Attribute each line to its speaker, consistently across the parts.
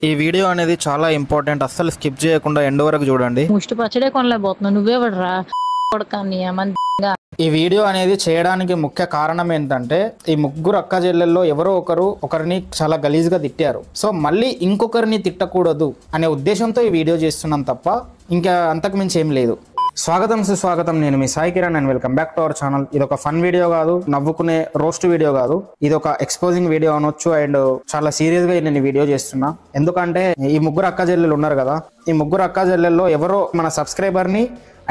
Speaker 1: ఈ వీడియో అనేది చాలా ఇంపార్టెంట్. అస్సలు స్కిప్ చేయకుండా ఎండ్ వరకు చూడండి.
Speaker 2: ముష్టి పచ్చడే కొనలేకపోతున్నావు, నువ్వేవడరా కొడకాని ఏమన్నా.
Speaker 1: ఈ వీడియో అనేది చేయడానికి ముఖ్య కారణం ఏంటంటే, ఈ ముగ్గురు అక్క చెల్లెల్లో ఎవరో ఒకరిని చాలా గలీజ్గా తిట్టారు. సో మళ్ళీ ఇంకొకరిని తిట్టకూడదు అనే ఉద్దేశంతో ఈ వీడియో చేస్తున్నాం తప్ప ఇంకా అంతకు మించి ఏం లేదు. స్వాగతం సుస్వాగతం, నేను మీ Sai Kiran and welcome back to our channel. ఇది ఒక ఫన్ వీడియో కాదు, నవ్వుకునే రోస్ట్ వీడియో కాదు, ఇది ఒక ఎక్స్పోజింగ్ వీడియో అనొచ్చు. అండ్ చాలా సీరియస్ గా నేను ఈ వీడియో చేస్తున్నా. ఎందుకంటే ఈ ముగ్గురు అక్క చెల్లెలు ఉన్నారు కదా, ఈ ముగ్గురు అక్క చెల్లెల్లో ఎవరో మన సబ్స్క్రైబర్ ని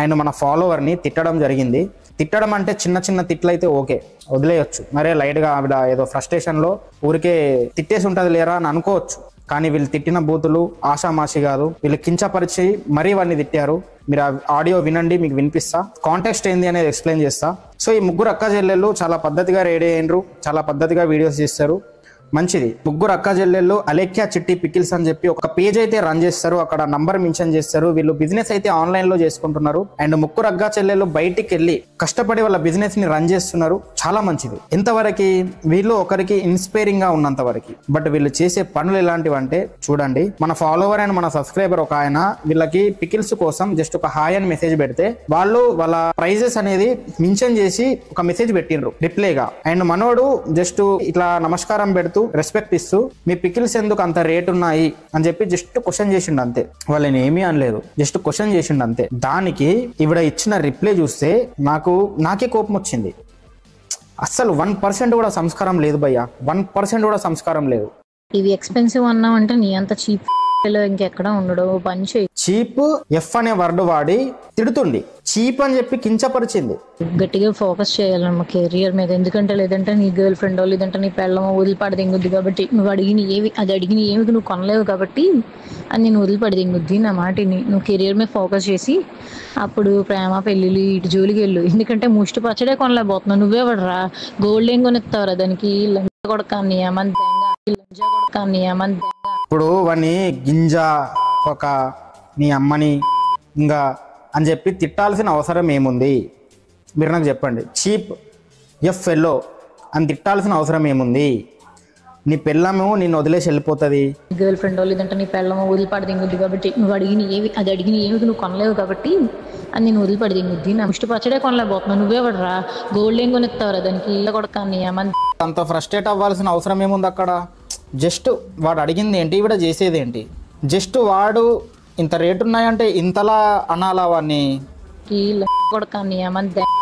Speaker 1: అండ్ మన ఫాలోవర్ ని తిట్టడం జరిగింది. తిట్టడం అంటే చిన్న చిన్న తిట్లు అయితే ఓకే, వదిలేయచ్చు. మరే లైట్ గా ఆవిడ ఏదో ఫ్రస్ట్రేషన్ లో ఊరికే తిట్టేసి ఉంటది లేరా అని అనుకోవచ్చు. కానీ వీళ్ళు తిట్టిన బూతులు ఆషామాషి కాదు, వీళ్ళు కించపరిచి మరీ వాడిని తిట్టారు. మీరు ఆడియో వినండి, మీకు వినిపిస్తా. కాంటెక్స్ట్ ఏంది అనేది ఎక్స్ప్లెయిన్ చేస్తా. సో ఈ ముగ్గురు అక్క చెల్లెళ్ళు చాలా పద్ధతిగా రెడీ అయినరు, చాలా పద్ధతిగా వీడియోస్ చేస్తారు, మంచిది. ముగ్గురు అక్క చెల్లెళ్ళు అలేఖ్య చిట్టి పికిల్స్ అని చెప్పి ఒక పేజ్ అయితే రన్ చేస్తారు, అక్కడ నంబర్ మెన్షన్ చేస్తారు. వీళ్ళు బిజినెస్ అయితే ఆన్లైన్ లో చేసుకుంటున్నారు. అండ్ ముగ్గురు అక్క చెల్లెళ్ళు బయటికి వెళ్ళి కష్టపడి వాళ్ళ బిజినెస్ ని రన్ చేస్తున్నారు, చాలా మంచిది. ఎంతవరకు వీళ్ళు ఒకరికి ఇన్స్పైరింగ్ గా ఉన్నంత వరకు. బట్ వీళ్ళు చేసే పనులు ఎలాంటివి అంటే చూడండి. మన ఫాలోవర్ అండ్ మన సబ్స్క్రైబర్ ఒక ఆయన వీళ్ళకి పికిల్స్ కోసం జస్ట్ ఒక హాయ్ అని మెసేజ్ పెడితే వాళ్ళు వాళ్ళ ప్రైజెస్ అనేది మెన్షన్ చేసి ఒక మెసేజ్ పెట్టిండ్రు రిప్లైగా. అండ్ మనోడు జస్ట్ ఇట్లా నమస్కారం పెడుతూ రెస్పెక్ట్ ఇస్తూ మీ పికిల్స్ ఎందుకు అంత రేట్ ఉన్నాయి అని చెప్పి జస్ట్ క్వశ్చన్ చేసిండు అంతే. వాళ్ళని ఏమీ అనలేదు, జస్ట్ క్వశ్చన్ చేసిండు అంతే. దానికి ఇవిడ ఇచ్చిన రిప్లై చూస్తే నాకే కోపం వచ్చింది. అస్సలు 1% కూడా సంస్కారం లేదు భయ్యా, 1% కూడా సంస్కారం లేదు.
Speaker 2: ఇవి ఎక్స్పెన్సివ్ అన్నావంటే నీ అంత చీప్ ఇంకెక్కడ ఉండడు. పని చేయి.
Speaker 1: చీప్ ఎఫ్ అనే వర్డ్ వాడి తిడుతుంది, చీప్ అని చెప్పి కించపరిచింది.
Speaker 2: గట్టిగా ఫోకస్ చేయాలమ్మ కెరియర్ మీద. ఎందుకంటే లేదంటే నీ గర్ల్ ఫ్రెండ్ లేదంటే నీ పెళ్ళమో వదిలిపడి దింగుద్ది. కాబట్టి నువ్వు అడిగిన ఏమి నువ్వు కొనలేవు కాబట్టి అది నేను వదిలిపడి దింగుద్ది. నా మాటిని నువ్వు కెరియర్ మీద ఫోకస్ చేసి అప్పుడు ప్రేమ పెళ్ళిళ్ళు ఇటు జోలికి వెళ్ళు. ఎందుకంటే ముష్టి పచ్చడే కొనలేకపోతున్నావు, నువ్వేవడరా గోల్డ్ ఏం కొనిస్తావురా దానికి. లంజ కొడకాన్ని ఏమన్నా, లంజ కొడకాన్ని ఏమన్నా.
Speaker 1: ఇప్పుడు వాడిని గింజ ఒక నీ అమ్మని ఇంకా అని చెప్పి తిట్టాల్సిన అవసరం ఏముంది? మీరు నాకు చెప్పండి. చీప్ ఎఫ్ ఫెల్లో అని తిట్టాల్సిన అవసరం ఏముంది? నీ పెళ్ళము నిన్ను వదిలేసి వెళ్ళిపోతుంది.
Speaker 2: గర్ల్ ఫ్రెండ్ లేదంటే నీ పెళ్ళమో వదిలిపడి దింగుద్ది. కాబట్టి నువ్వు అడిగిన ఏమి నువ్వు కొనలేవు కాబట్టి అది నేను వదిలిపడి దింగుద్ది. నా ముష్టి పచ్చడే కొనలేకపోతున్నావు, నువ్వేవడరా గోల్డ్ ఏం కొనిస్తావురా దానికి. ఇలా కొడకాన్ని ఏమన్నా.
Speaker 1: అంత ఫ్రస్ట్రేట్ అవ్వాల్సిన అవసరం ఏముంది అక్కడ? జస్ట్ వాడు అడిగింది ఏంటి, ఇవిడ చేసేది ఏంటి? జస్ట్ వాడు ఇంత రేటు ఉన్నాయంటే ఇంతలా అనాలా వాడిని?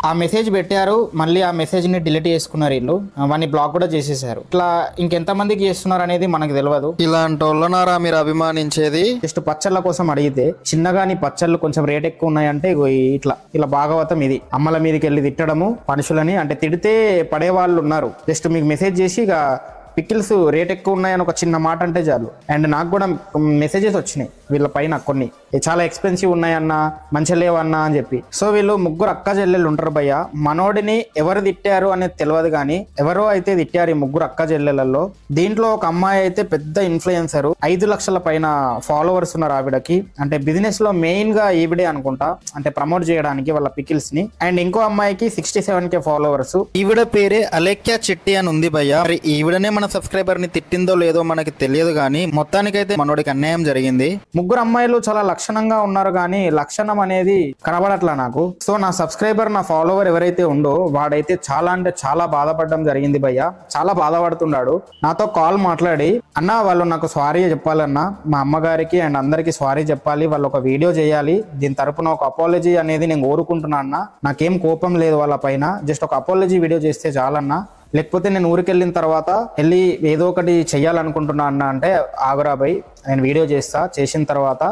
Speaker 1: ఆ మెసేజ్ పెట్టారు, మళ్ళీ ఆ మెసేజ్ ని డిలీట్ చేసుకున్నారు వీళ్ళు, వాడిని బ్లాక్ కూడా చేసేసారు. ఇట్లా ఇంకెంత మందికి చేస్తున్నారు అనేది మనకు తెలియదు. ఇలాంటి వాళ్ళనారా మీరు అభిమానించేది? జస్ట్ పచ్చళ్ళ కోసం అడిగితే చిన్నగాని పచ్చళ్ళు కొంచెం రేట్ ఎక్కువ ఉన్నాయంటే ఇట్లా భాగవతం ఇది. అమ్మల మీదకి వెళ్ళి తిట్టడము మనుషులని, అంటే తిడితే పడే వాళ్ళు ఉన్నారు. జస్ట్ మీకు మెసేజ్ చేసి ఇక పికిల్స్ రేట్ ఎక్కువ ఉన్నాయని ఒక చిన్న మాట అంటే చాలు. అండ్ నాకు కూడా మెసేజెస్ వచ్చినాయి వీళ్ళ పైన, కొన్ని చాలా ఎక్స్పెన్సివ్ ఉన్నాయన్నా, మంచి లేవన్నా అని చెప్పి. సో వీళ్ళు ముగ్గురు అక్క చెల్లెళ్ళు ఉంటారు భయ్య. మనోడిని ఎవరు తిట్టారు అనేది తెలియదు, కానీ ఎవరో అయితే తిట్టారు ఈ ముగ్గురు అక్క చెల్లెళ్ళలో. దీంట్లో ఒక అమ్మాయి అయితే పెద్ద ఇన్ఫ్లుయెన్సర్, 5 లక్షల పైన ఫాలోవర్స్ ఉన్నారు ఆవిడకి. అంటే బిజినెస్ లో మెయిన్ గా ఈవిడే అనుకుంటా, అంటే ప్రమోట్ చేయడానికి వాళ్ళ పికిల్స్ ని. అండ్ ఇంకో అమ్మాయికి 67K ఫాలోవర్స్. ఈవిడ పేరే అలేఖ్య చిట్టి అని ఉంది భయ్య. మరి ఈవిడనే మన సబ్స్క్రైబర్ ని తిట్టిందో లేదో మనకి తెలియదు, కానీ మొత్తానికైతే మనోడికి అన్యాయం జరిగింది. ముగ్గురు అమ్మాయిలు చాలా లక్షణంగా ఉన్నారు, కానీ లక్షణం అనేది కనబడట్లా నాకు. సో నా సబ్స్క్రైబర్, నా ఫాలోవర్ ఎవరైతే ఉందో వాడైతే చాలా అంటే చాలా బాధపడడం జరిగింది భయ్య. చాలా బాధపడుతున్నాడు. నాతో కాల్ మాట్లాడి, అన్నా వాళ్ళు నాకు సారీ చెప్పాలన్నా, మా అమ్మగారికి అండ్ అందరికి సారీ చెప్పాలి, వాళ్ళు ఒక వీడియో చేయాలి, దీని తరపున ఒక అపాలజీ అనేది నేను కోరుకుంటున్నా అన్న. నాకేం కోపం లేదు వాళ్ళ పైన, జస్ట్ ఒక అపాలజీ వీడియో చేస్తే చాలన్నా, లేకపోతే నేను ఊరికి వెళ్ళిన తర్వాత వెళ్ళి ఏదో ఒకటి చెయ్యాలనుకుంటున్నా అన్న అంటే ఆగురాబాయ్, నేను వీడియో చేసిన తర్వాత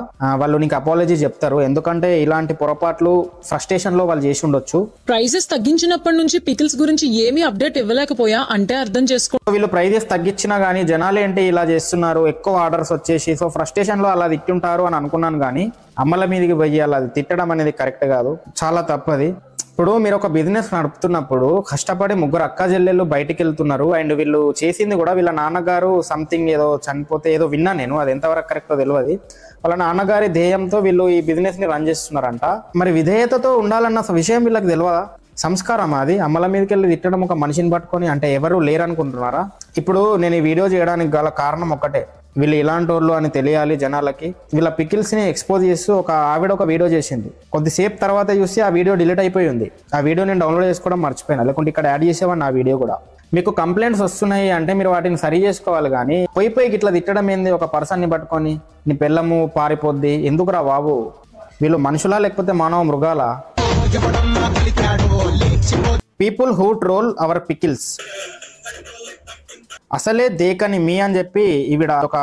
Speaker 1: వాళ్ళు నీకు అపాలజీ చెప్తారు. ఎందుకంటే ఇలాంటి పొరపాట్లు ఫ్రస్ట్రేషన్ లో వాళ్ళు చేసి ఉండొచ్చు.
Speaker 3: ప్రైజెస్ తగ్గించినప్పటి నుంచి పికిల్స్ గురించి ఏమీ అప్డేట్ ఇవ్వలేకపోయా అంటే అర్థం చేసుకో.
Speaker 1: వీళ్ళు ప్రైజెస్ తగ్గించినా గానీ జనాలు ఏంటి ఇలా చేస్తున్నారు, ఎక్కువ ఆర్డర్స్ వచ్చేసి, సో ఫ్రస్ట్రేషన్ లో అలా తిట్టుంటారు అని అనుకున్నాను. కానీ అమ్మల మీదకి పోయి అలా తిట్టడం అనేది కరెక్ట్ కాదు, చాలా తప్పది. ఇప్పుడు మీరు ఒక బిజినెస్ నడుపుతున్నప్పుడు కష్టపడి ముగ్గురు అక్క చెల్లెళ్ళు బయటికి వెళ్తున్నారు. అండ్ వీళ్ళు చేసింది కూడా వీళ్ళ నాన్నగారు సంథింగ్ ఏదో చనిపోతే ఏదో విన్నా నేను, అది ఎంతవరకు కరెక్టో తెలియదు. వాళ్ళ నాన్నగారి ధ్యేయంతో వీళ్ళు ఈ బిజినెస్ ని రన్ చేస్తున్నారంట. మరి విధేయతతో ఉండాలన్న విషయం వీళ్ళకి తెలియదా? సంస్కారం అది. అమ్మల మీదకి వెళ్ళి తిట్టడం ఒక మనిషిని పట్టుకొని, అంటే ఎవరు లేరనుకుంటున్నారా? ఇప్పుడు నేను ఈ వీడియో చేయడానికి గల కారణం ఒక్కటే, వీళ్ళు ఇలాంటి వాళ్ళు అని తెలియాలి జనాలకి. వీళ్ళ పికిల్స్ని ఎక్స్పోజ్ చేస్తూ ఒక ఆవిడ ఒక వీడియో చేసింది. కొద్దిసేపు తర్వాత చూసి ఆ వీడియో డిలీట్ అయిపోయి ఉంది. ఆ వీడియో నేను డౌన్లోడ్ చేసుకోవడం మర్చిపోయాను, లేకుంటే ఇక్కడ యాడ్ చేసేవాడిని ఆ వీడియో కూడా. మీకు కంప్లైంట్స్ వస్తున్నాయి అంటే మీరు వాటిని సరి చేసుకోవాలి, కానీ పోయి ఇట్లా తిట్టడం ఏంది? ఒక పర్సన్ని పట్టుకొని నీ పిల్లము పారిపోద్ది ఎందుకురా బాబు? వీళ్ళు మనుషులా లేకపోతే మానవ మృగాలా? People who troll our pickles. అసలే దేకని మీ అని చెప్పి ఈవిడ ఒక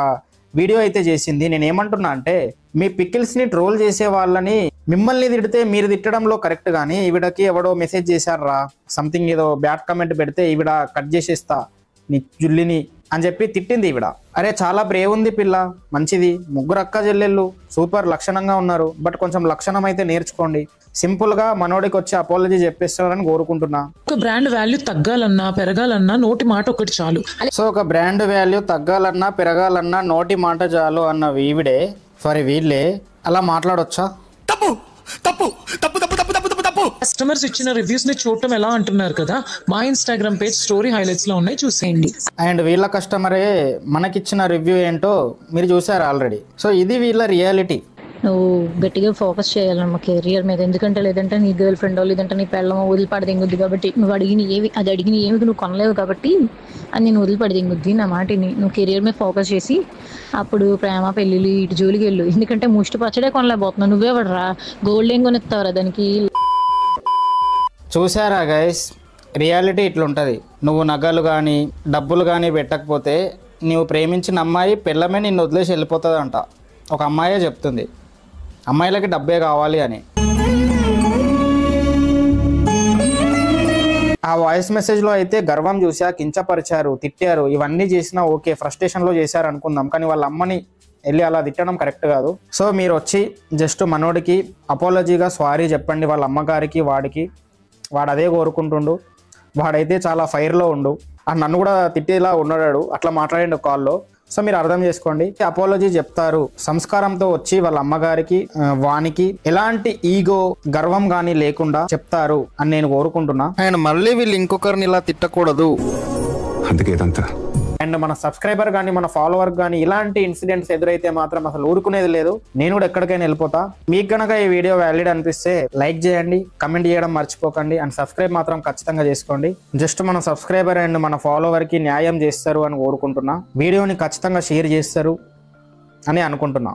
Speaker 1: వీడియో అయితే చేసింది. నేను ఏమంటున్నా అంటే, మీ పికిల్స్ని ట్రోల్ చేసే వాళ్ళని మిమ్మల్ని తిడితే మీరు తిట్టడంలో కరెక్ట్, కానీ ఈవిడకి ఎవడో మెసేజ్ చేశారా సంథింగ్, ఏదో బ్యాడ్ కమెంట్ పెడితే ఈవిడ కట్ చేసేస్తా నీ జుల్లిని అని చెప్పి తిట్టింది ఈవిడ. అరే చాలా బ్రేవ్ ఉంది పిల్ల, మంచిది. ముగ్గురు అక్క చెల్లెళ్ళు సూపర్ లక్షణంగా ఉన్నారు, బట్ కొంచెం లక్షణం అయితే నేర్చుకోండి. సింపుల్ గా మనోడికి వచ్చి అపాలజీ చెప్పేస్తారని కోరుకుంటున్నా.
Speaker 3: ఒక బ్రాండ్ వాల్యూ తగ్గాలన్నా పెరగాలన్నా నోటి మాట ఒకటి చాలు.
Speaker 1: సో ఒక బ్రాండ్ వాల్యూ తగ్గాలన్నా పెరగాలన్నా నోటి మాట చాలు అన్న వీవిడే వీళ్ళే అలా మాట్లాడొచ్చా?
Speaker 4: తప్పు తప్పు తప్పు తప్పు తప్పు తప్పు తప్పు తప్పు.
Speaker 3: కస్టమర్స్ ఇచ్చిన రివ్యూస్ ని చూడటం ఎలా అంటున్నారు కదా, మా ఇన్స్టాగ్రామ్ పేజ్ స్టోరీ హైలైట్స్ లో ఉన్నాయి, చూసేయండి.
Speaker 1: అండ్ వీళ్ళ కస్టమరే మనకిచ్చిన రివ్యూ ఏంటో మీరు చూసారు ఆల్రెడీ. సో ఇది వీళ్ళ రియాలిటీ.
Speaker 2: నువ్వు గట్టిగా ఫోకస్ చేయాలమ్మ కెరియర్ మీద, ఎందుకంటే లేదంటే నీ గర్ల్ ఫ్రెండ్ లేదంటే నీ పెళ్ళమో వదిలిపడదింగుద్ది కాబట్టి, నువ్వు అడిగిన ఏమి నువ్వు కొనలేవు కాబట్టి అది నేను వదిలిపడదింగుద్ది. నా మాటిని నువ్వు కెరియర్ మీద ఫోకస్ చేసి అప్పుడు ప్రేమ పెళ్ళిళ్ళు ఇటు జోలికి వెళ్ళు. ఎందుకంటే ముష్టి పచ్చడే కొనలేకపోతున్నావు, నువ్వే పడరా గోల్డ్ ఏం కొనిస్తావురా దానికి.
Speaker 1: చూసారా గైస్, రియాలిటీ ఇట్లుంటుంది. నువ్వు నగలు కానీ డబ్బులు కానీ పెట్టకపోతే నువ్వు ప్రేమించిన అమ్మాయి పెళ్ళమే నిన్ను వదిలేసి వెళ్ళిపోతుందంట. ఒక అమ్మాయే చెప్తుంది అమ్మాయిలకి డబ్బే కావాలి అని. ఆ వాయిస్ మెసేజ్లో అయితే గర్వం చూసా, కించపరిచారు, తిట్టారు, ఇవన్నీ చేసినా ఓకే, ఫ్రస్ట్రేషన్లో చేశారు అనుకుందాం, కానీ వాళ్ళ అమ్మని వెళ్ళి అలా తిట్టడం కరెక్ట్ కాదు. సో మీరు వచ్చి జస్ట్ మనోడికి అపాలజీగా సారీ చెప్పండి, వాళ్ళ అమ్మగారికి వాడికి. వాడు అదే కోరుకుంటుండు, వాడైతే చాలా ఫైర్లో ఉండు. నన్ను కూడా తిట్టేలా ఉన్నాడు, అట్లా మాట్లాడండి కాల్లో. సో మీరు అర్థం చేసుకోండి, అపాలజీ చెప్తారు సంస్కారంతో వచ్చి వాళ్ళ అమ్మగారికి వానికి ఎలాంటి ఈగో గర్వం కానీ లేకుండా చెప్తారు అని నేను కోరుకుంటున్నా. అండ్ మళ్ళీ వీళ్ళు ఇంకొకరిని ఇలా తిట్టకూడదు.
Speaker 4: అందుకే ఇదంతా.
Speaker 1: అండ్ మన సబ్స్క్రైబర్ కానీ మన ఫాలోవర్ కానీ ఇలాంటి ఇన్సిడెంట్స్ ఎదురైతే మాత్రం అసలు ఊరుకునేది లేదు. నేను కూడా ఎక్కడికైనా వెళ్ళిపోతా. మీకు కనుక ఈ వీడియో వ్యాలిడ్ అనిపిస్తే లైక్ చేయండి, కమెంట్ చేయడం మర్చిపోకండి, అండ్ సబ్స్క్రైబ్ మాత్రం ఖచ్చితంగా చేసుకోండి. జస్ట్ మన సబ్స్క్రైబర్ అండ్ మన ఫాలోవర్ కి న్యాయం చేస్తారు అని కోరుకుంటున్నా. వీడియోని ఖచ్చితంగా షేర్ చేస్తారు అని అనుకుంటున్నా.